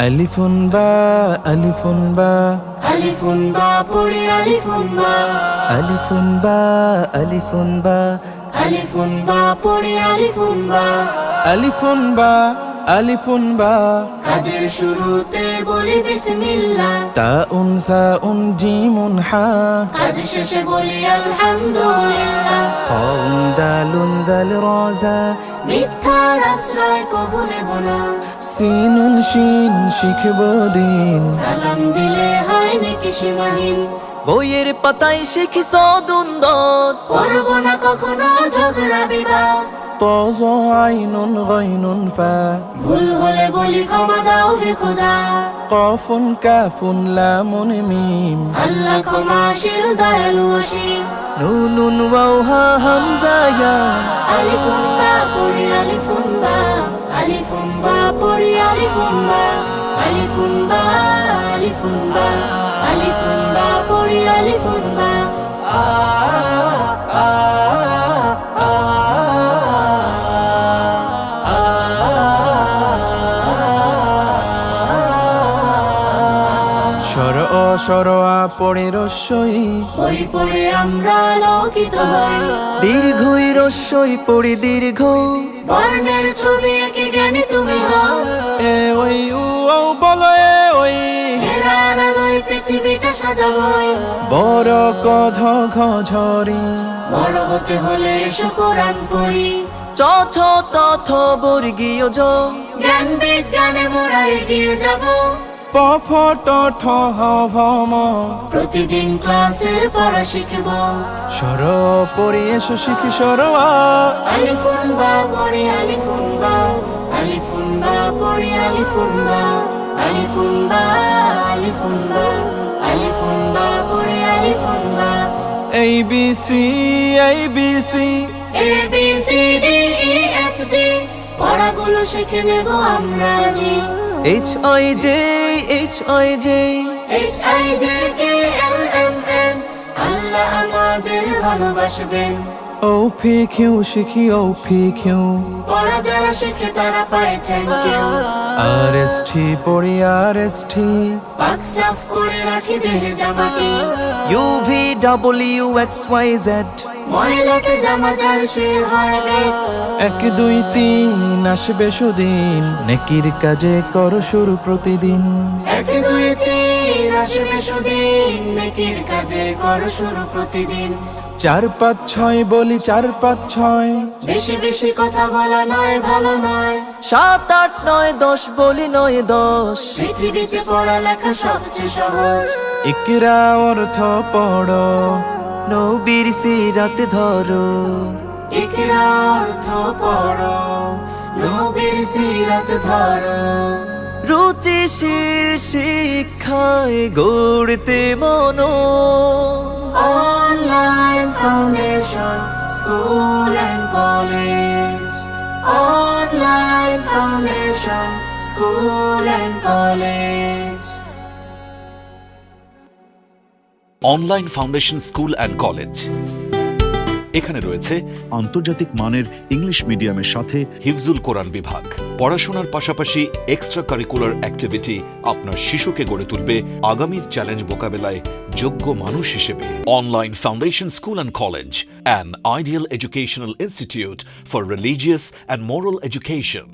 আলিফুন বা আলিফুন বা আলিফুন বা পড়ি আলিফুন বা আলিফুন বা আলিফুন বা আলিফুন বা পড়ি আলিফুন বা আলিফুন বা আলিফুন বা কাজের শুরুতে বলি বিসমিল্লাহ তাউন সাউন জিমুন হা কাজ শেষে বলি আলহামদুলিল্লাহ খাউন দালুন দাল রাজা মিথ্যার আশ্রয় কবু নেব না সিনুন শিন শিখব দিন সালাম দিলে হয় নাকি সীমাহীন বইয়ের পাতায় শিখি সদুন্দত করব না কখনো ঝগড়া বিবাদ তজ আইনুন গাইনুন ফা ভুল হলে বলি ক্ষমা দাও হে খোদা কফুন কাফুন লামুন মিম আল্লাহ ক্ষমাশীল দয়ালু অসীম নুনুন ওয়াও হা হামজা ইয়া আলিফুন বা পড়ি আলিফুন বা আলিফুন বা পড়ি আলিফুন বা আলিফুন বা আলিফুন বা আলিফুন বা পড়ি আলিফুন বা সর ও সর আ পড়ে রস্যই বই পড়ে আমরা আলোকিত হই দীর্ঘই রস্যই পড়ে দীর্ঘ বর্ণের ছবি এঁকে জ্ঞানী তুমি হও এ ওই উ ও বলো এ ওই হেরার আলোয় পৃথিবীটা সাজাবই বড় কধ ঘঝরি বড় হতে হলে এসো কোরআন পড়ি চথ তথ বর্গীয় জ জ্ঞান বিজ্ঞানে মোরা এগিয়ে যাব পফ টঠ হ ভম প্রতিদিন ক্লাসের পড়া শিখব সর পড়ি এসো শিখি সর আ আলিফুন বা পড়ি আলিফুন বা আলিফুন বা পড়ি আলিফুন বা আলিফুন বা আলিফুন বা আলিফুন বা পড়ি আলিফুন বা এই বি সি এই B C A B C D E F G পড়াগুলো শিখে নেব আমরা G H I J H I J H I J K L M N Allah আমাদের ভালোবাসবেন ও ফি কিউ শিখি ও ফি কিউ পড়া যারা শিখে তারা পায় thank you R S T পড়ি আর এস টি পাক সাফ করে রাখি দেহে জামাটি U V W X Y Z ময়লাটে জামা যার সে হয় বেদ এক দুই তিন আসবে সুদিন নেকির কাজে কর শুরু প্রতিদিন এক দুই তিন আসবে সুদিন নেকির কাজে কর শুরু প্রতিদিন 4 5 6 বলি 4 5 6 বেশি বেশি কথা বলা নয় ভালো নয় 7 8 9 10 বলি 9 10 পৃথিবীতে পড়ালেখা সবচেয়ে সহজ ইকরা অর্থ পড়ো নবীর সিরাত ধরো ইকরা অর্থ পড়ো নবীর সিরাত ধরো রুচিশীল শিক্ষায় গড়তে মনো Online Foundation School and College Online Foundation School and College online foundation school and college এখানে রয়েছে আন্তর্জাতিক মানের ইংলিশ মিডিয়ামের সাথে হিফজুল কোরআন বিভাগ পড়াশোনার পাশাপাশি এক্সট্রা কারিকুলার অ্যাক্টিভিটি আপনার শিশুকে গড়ে তুলবে আগামীর চ্যালেঞ্জ মোকাবেলায় যোগ্য মানুষ হিসেবে online foundation school and college an ideal educational institute for religious and moral education